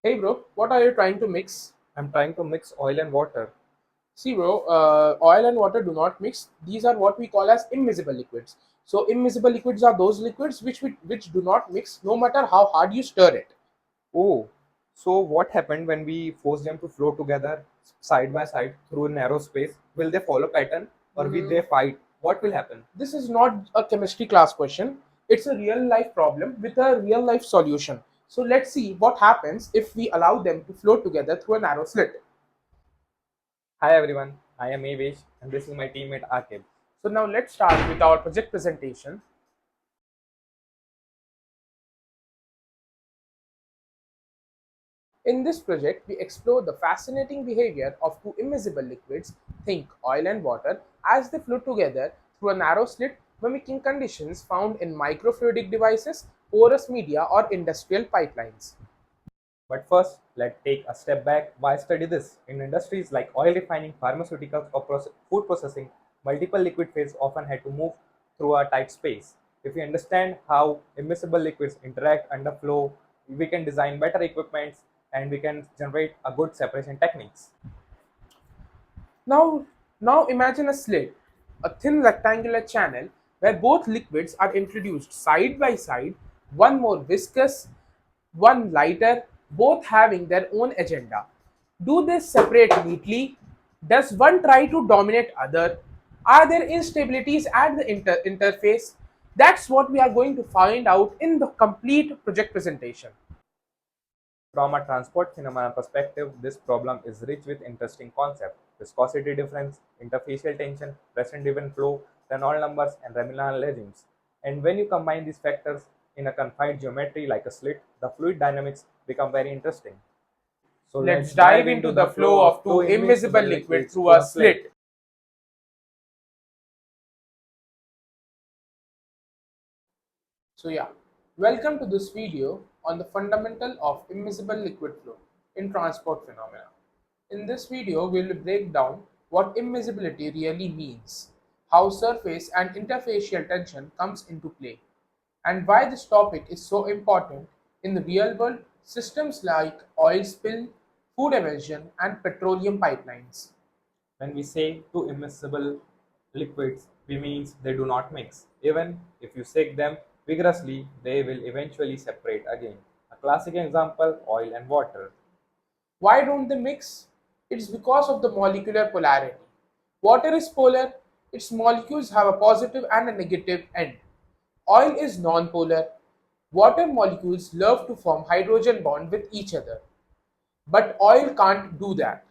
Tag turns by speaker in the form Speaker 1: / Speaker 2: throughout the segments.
Speaker 1: Hey bro, what are you trying to mix?
Speaker 2: I'm trying to mix oil and water.
Speaker 1: See bro, oil and water do not mix. These are what we call as immiscible liquids. So immiscible liquids are those liquids which do not mix no matter how hard you stir it.
Speaker 2: Oh, so what happened when we force them to flow together side by side through a narrow space? Will they follow pattern or will they
Speaker 1: Mm,
Speaker 2: fight? What will happen?
Speaker 1: this is not a chemistry class question. It's a real life problem with a real life solution. So let's see what happens if we allow them to flow together through a narrow slit.
Speaker 2: Hi everyone, I am Avish and this is my teammate Akib.
Speaker 1: So now let's start with our project presentation. In this project, we explore the fascinating behavior of two immiscible liquids, think oil and water, as they flow together through a narrow slit, mimicking conditions found in microfluidic devices, porous media, or industrial pipelines.
Speaker 2: But first, let's take a step back. Why study this? In industries like oil refining, pharmaceuticals, or food processing, multiple liquid phases often had to move through a tight space. If we understand how immiscible liquids interact under flow, we can design better equipments and we can generate a good separation techniques.
Speaker 1: Now, now imagine a slit, a thin rectangular channel where both liquids are introduced side by side, one more viscous, one lighter, both having their own agenda. Do they separate neatly? Does one try to dominate other? Are there instabilities at the interface? That's what we are going to find out in the complete project presentation.
Speaker 2: From a transport phenomena perspective, this problem is rich with interesting concepts. Viscosity difference, interfacial tension, pressure-driven flow, Reynolds numbers, and Reminal regimes. And when you combine these factors in a confined geometry like a slit, the fluid dynamics become very interesting. So
Speaker 1: Let's
Speaker 2: let's
Speaker 1: dive
Speaker 2: dive
Speaker 1: into
Speaker 2: into
Speaker 1: the
Speaker 2: the
Speaker 1: flow
Speaker 2: flow
Speaker 1: of
Speaker 2: of two
Speaker 1: two immiscible
Speaker 2: immiscible
Speaker 1: liquids
Speaker 2: liquids
Speaker 1: through
Speaker 2: through
Speaker 1: a
Speaker 2: a slit.
Speaker 1: slit. So yeah, welcome to this video on the fundamental of immiscible liquid flow in transport phenomena. In this video, we will break down what immiscibility really means, how surface and interfacial tension comes into play, and why this topic is so important in the real world systems like oil spill, food emulsion, and petroleum pipelines.
Speaker 2: When we say two immiscible liquids, we mean they do not mix. Even if you shake them vigorously, they will eventually separate again. A classic example, oil and water.
Speaker 1: Why don't they mix? It's because of the molecular polarity. Water is polar, its molecules have a positive and a negative end. Oil is nonpolar. Water molecules love to form hydrogen bond with each other, but oil can't do that.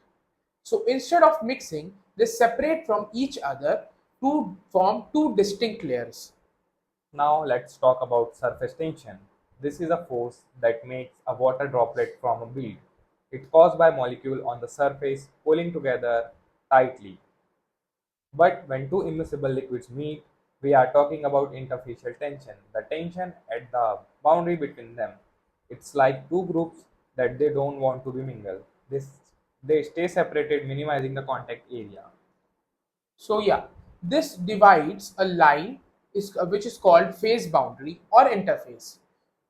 Speaker 1: So instead of mixing, they separate from each other to form two distinct layers.
Speaker 2: Now let's talk about surface tension. This is a force that makes a water droplet from a bead. It's caused by molecule on the surface pulling together tightly. But when two immiscible liquids meet, we are talking about interfacial tension, the tension at the boundary between them. It's like two groups that they don't want to be mingled. They stay separated, minimizing the contact area.
Speaker 1: So yeah, this divides a line which is called phase boundary or interface.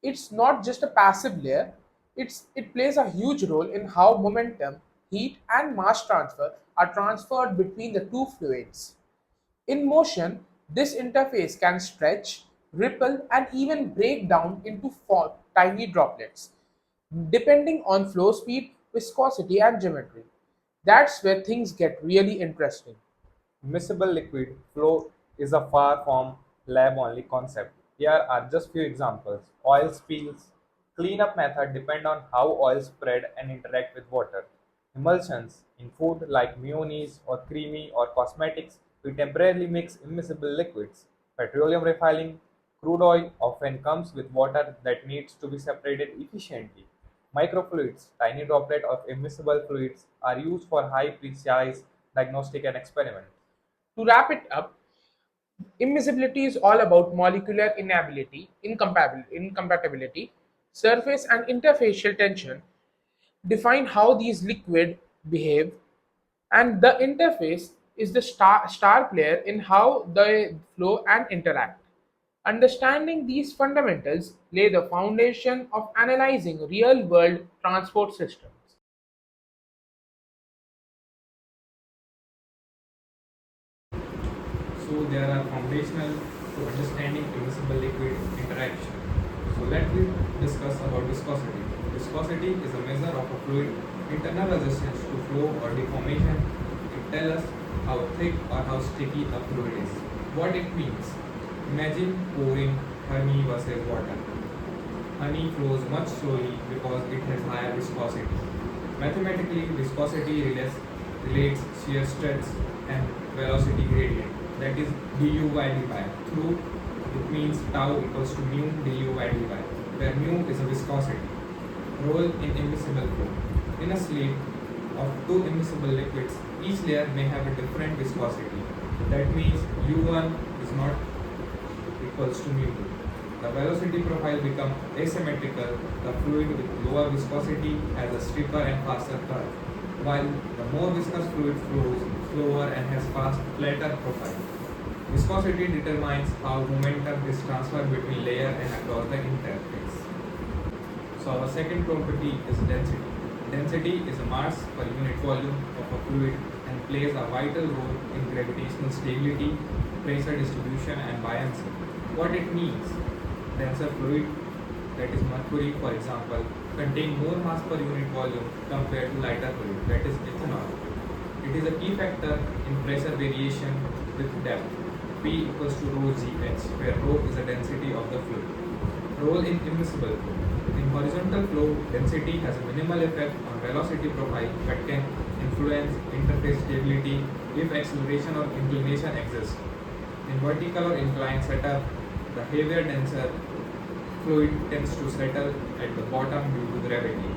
Speaker 1: It's not just a passive layer, it plays a huge role in how momentum, heat and mass transfer are transferred between the two fluids. In motion, this interface can stretch, ripple and even break down into tiny droplets, depending on flow speed, viscosity and geometry. That's where things get really interesting.
Speaker 2: Miscible liquid flow is a far from lab only concept. Here are just few examples. Oil spills. Cleanup method depend on how oil spread and interact with water. Emulsions in food like mayonnaise or creamy or cosmetics, we temporarily mix immiscible liquids. Petroleum refining, crude oil often comes with water that needs to be separated efficiently. Microfluids, tiny droplet of immiscible fluids, are used for high precise diagnostic and experiment.
Speaker 1: To wrap it up, immiscibility is all about molecular incompatibility, surface and interfacial tension define how these liquids behave, and the interface is the star player in how they flow and interact. Understanding these fundamentals lay the foundation of analyzing real world transport systems.
Speaker 2: So there are foundational to understanding immiscible liquid interaction. So let me discuss about viscosity. Viscosity is a measure of a fluid internal resistance to flow or deformation. It tells us how thick or how sticky a fluid is. What it means? Imagine pouring honey versus water. Honey flows much slowly because it has higher viscosity. Mathematically, viscosity relates shear stress and velocity gradient. That is du by dy. Through it means tau equals to mu du by dy, where mu is a viscosity. Role in immiscible flow. In a sleeve of two immiscible liquids, each layer may have a different viscosity. That means u1 is not equals to mu2. The velocity profile becomes asymmetrical. The fluid with lower viscosity has a steeper and faster curve, while the more viscous fluid flows slower and has flatter profile. Viscosity determines how momentum is transferred between layer and across the interface. So our second property is density. Density is a mass per unit volume of a fluid and plays a vital role in gravitational stability, pressure distribution and buoyancy. What it means? Denser fluid, that is mercury for example, contain more mass per unit volume compared to lighter fluid, that is ethanol. It is a key factor in pressure variation with depth. P equals to rho gh, where rho is the density of the fluid. Role in immiscible flow. In horizontal flow, density has a minimal effect on velocity profile but can influence interface stability if acceleration or inclination exists. In vertical or inclined setup, the heavier, denser fluid tends to settle at the bottom due to gravity.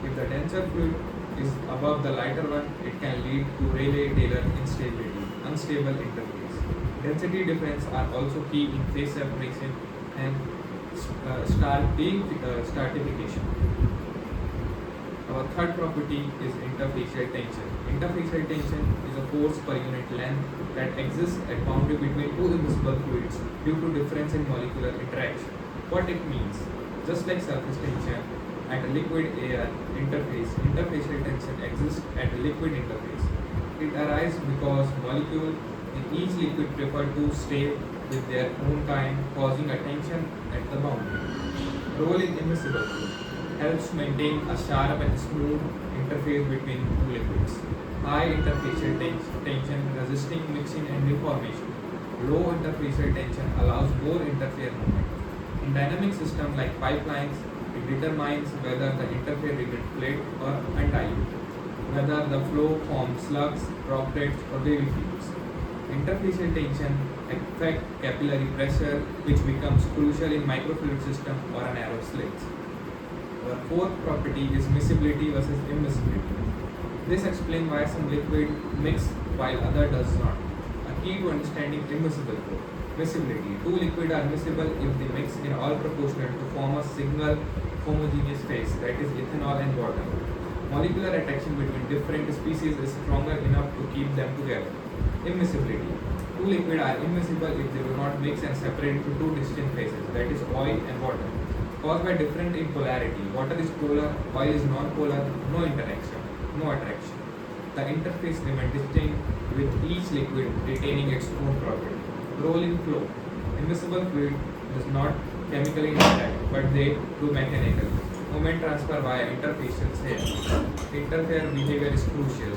Speaker 2: If the denser fluid is above the lighter one, it can lead to Rayleigh-Taylor instability, unstable interface. Density difference are also key in phase separation and stratification. Our third property is interfacial tension. Interfacial tension is a force per unit length that exists at boundary between two immiscible fluids due to difference in molecular interaction. What it means? Just like surface tension at a liquid-air interface, interfacial tension exists at a liquid interface. It arises because molecules in each liquid prefer to stay with their own kind, causing a tension at the boundary. Role in immiscible flow helps maintain a sharp and smooth interface between two liquids. High interfacial tension resisting mixing and deformation. Low interfacial tension allows more interface movement. In dynamic systems like pipelines, it determines whether the interface remains flat or undilute, whether the flow forms slugs, droplets, or wavy fields. Interfacial tension affects capillary pressure, which becomes crucial in microfluid system or a narrow slits. Our fourth property is miscibility versus immiscibility. This explains why some liquid mix while other does not. A key to understanding immiscible flow. Miscibility. Two liquids are miscible if they mix in all proportional to form a single homogeneous phase, that is ethanol and water. Molecular attraction between different species is stronger enough to keep them together. Immiscibility. Two liquids are immiscible if they do not mix and separate into two distinct phases, that is oil and water. Caused by difference in polarity. Water is polar, oil is non-polar, no interaction, no attraction. The interface remains distinct with each liquid retaining its own property. Role in flow. Immiscible fluid does not chemically interact, but they do mechanically. Moment transfer via interfacial layer. Interfere behavior is crucial.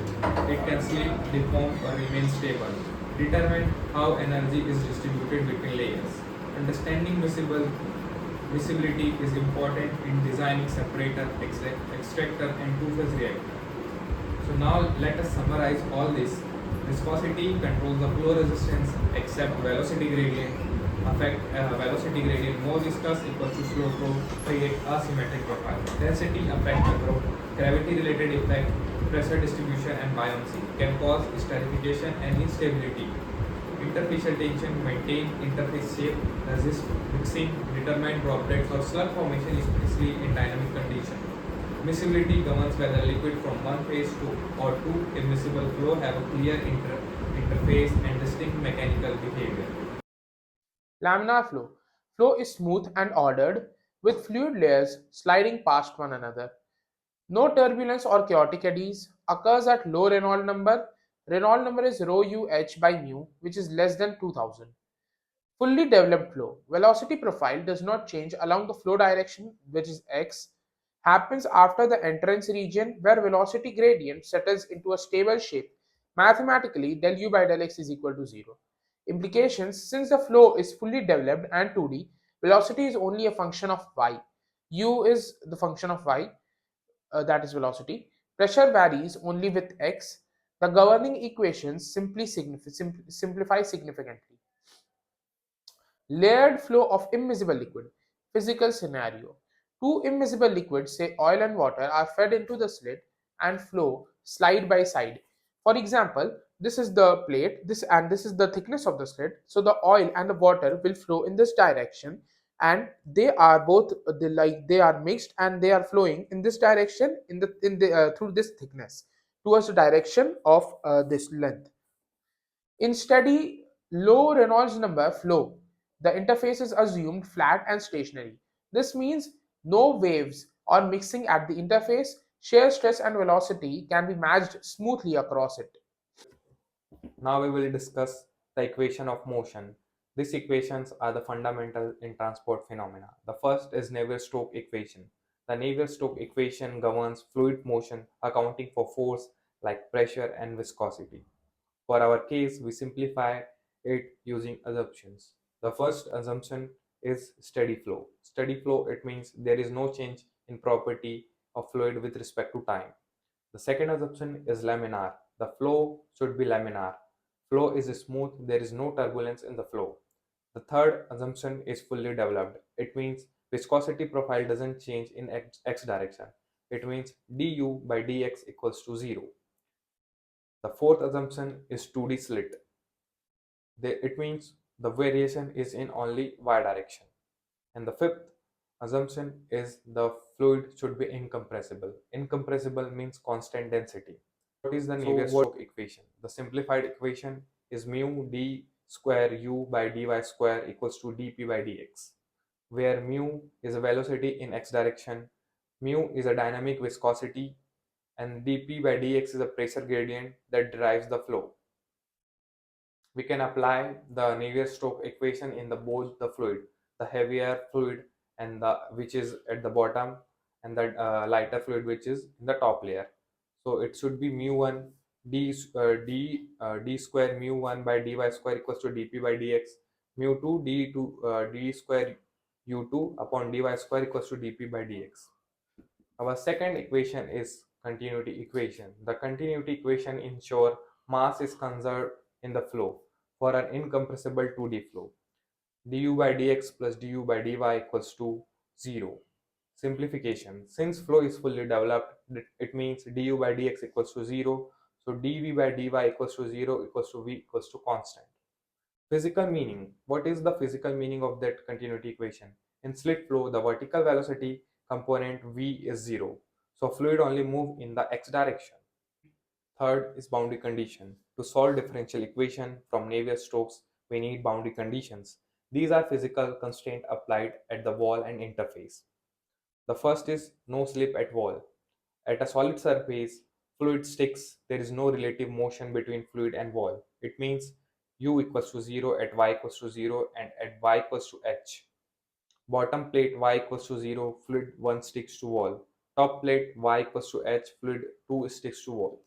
Speaker 2: It can slip, deform, or remain stable. Determine how energy is distributed between layers. Understanding miscibility is important in designing separator, extractor, and two-phase reactor. So now let us summarize all this. Viscosity controls the flow resistance except velocity gradient. Affect velocity gradient more viscous equals to slow flow, create asymmetric profile. Density affect the growth. Gravity related effect, pressure distribution and buoyancy can cause esterification and instability. Interfacial tension maintain interface shape, resist mixing, determine droplets or slug formation especially in dynamic conditions. Miscibility governs whether liquid from one phase to or two immiscible flow have a clear interface and distinct mechanical behavior.
Speaker 1: Laminar flow. Flow is smooth and ordered, with fluid layers sliding past one another. No turbulence or chaotic eddies occurs at low Reynolds number. Reynolds number is rho u h by mu, which is less than 2000. Fully developed flow. Velocity profile does not change along the flow direction, which is x, happens after the entrance region where velocity gradient settles into a stable shape. Mathematically, del u by del x is equal to 0. Implications: since the flow is fully developed and 2D, velocity is only a function of y. U is the function of y, that is velocity. Pressure varies only with x. The governing equations simplify significantly. Layered flow of immiscible liquid. Physical scenario. Two immiscible liquids, say oil and water, are fed into the slit and flow side by side. For example, this is the plate, this is the thickness of the slit. So the oil and the water will flow in this direction, and they are both they are mixed and they are flowing in this direction through this thickness towards the direction of this length. In steady low Reynolds number flow, the interface is assumed flat and stationary. This means no waves or mixing at the interface. Shear stress and velocity can be matched smoothly across it.
Speaker 2: Now we will discuss the equation of motion. These equations are the fundamental in transport phenomena. The first is Navier-Stokes equation. The Navier-Stokes equation governs fluid motion, accounting for force like pressure and viscosity. For our case, we simplify it using assumptions. The first assumption is steady flow. Steady flow, it means there is no change in property of fluid with respect to time. The second assumption is laminar. The flow should be laminar. Flow is smooth, there is no turbulence in the flow. The third assumption is fully developed. It means viscosity profile doesn't change in x direction. It means du by dx equals to 0. The fourth assumption is 2D slit. It means the variation is in only y direction. And the fifth assumption is the fluid should be incompressible. Incompressible means constant density. What is the Navier-Stokes equation? The simplified equation is mu d square u by dy square equals to dp by dx, where mu is a velocity in x direction, mu is a dynamic viscosity, and dp by dx is a pressure gradient that drives the flow. We can apply the Navier-Stokes equation in the both the fluid, the heavier fluid and the which is at the bottom, and the lighter fluid which is in the top layer. So it should be mu1 d square mu1 by dy square equals to dp by dx, mu2 d square u2 upon dy square equals to dp by dx. Our second equation is continuity equation. The continuity equation ensures mass is conserved in the flow for an incompressible 2D flow. Du by dx plus du by dy equals to 0. Simplification. Since flow is fully developed, it means du by dx equals to 0. So dv by dy equals to 0 equals to v equals to constant. Physical meaning. What is the physical meaning of that continuity equation? In slit flow, the vertical velocity component v is 0. So fluid only move in the x direction. Third is boundary condition. To solve differential equation from Navier-Stokes, we need boundary conditions. These are physical constraints applied at the wall and interface. The first is no slip at wall. At a solid surface, fluid sticks. There is no relative motion between fluid and wall. It means u equals to 0 at y equals to 0 and at y equals to h. Bottom plate y equals to 0, fluid 1 sticks to wall. Top plate y equals to h, fluid 2 sticks to wall.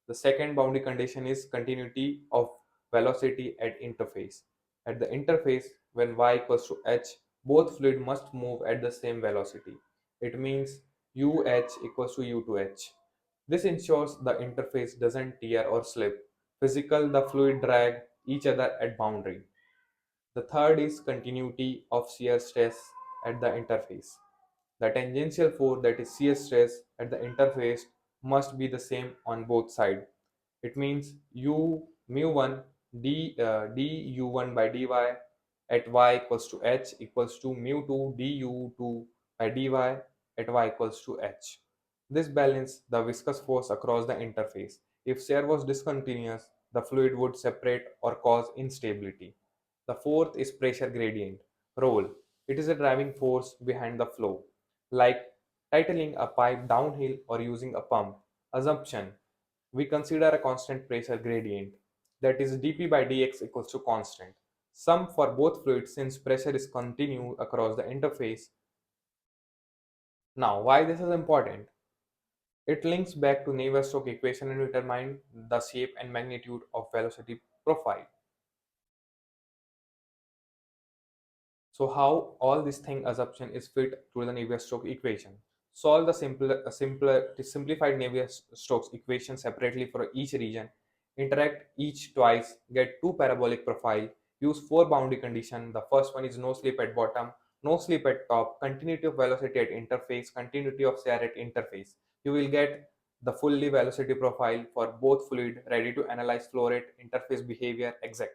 Speaker 2: The second boundary condition is continuity of velocity at interface. At the interface, when y equals to h, both fluid must move at the same velocity. It means UH equals to U2H. This ensures the interface doesn't tear or slip. Physical, the fluid drag each other at boundary. The third is continuity of shear stress at the interface. The tangential force, that is shear stress at the interface, must be the same on both sides. It means u mu1 d u1 by dy at y equals to h equals to mu2 du2 by dy at y equals to h. This balances the viscous force across the interface. If shear was discontinuous, the fluid would separate or cause instability. The fourth is pressure gradient role. It is a driving force behind the flow, like titling a pipe downhill or using a pump. Assumption: we consider a constant pressure gradient, that is dp by dx equals to constant, sum for both fluids since pressure is continuous across the interface. Now, why this is important? It links back to Navier-Stokes equation and determine the shape and magnitude of velocity profile. So how all this thing assumption is fit to the Navier-Stokes equation? Solve the simplified Navier-Stokes equation separately for each region. Interact each twice. Get two parabolic profile. Use four boundary condition. The first one is no slip at bottom, no slip at top, continuity of velocity at interface, continuity of shear at interface. You will get the fully velocity profile for both fluid ready to analyze flow rate, interface behavior, etc.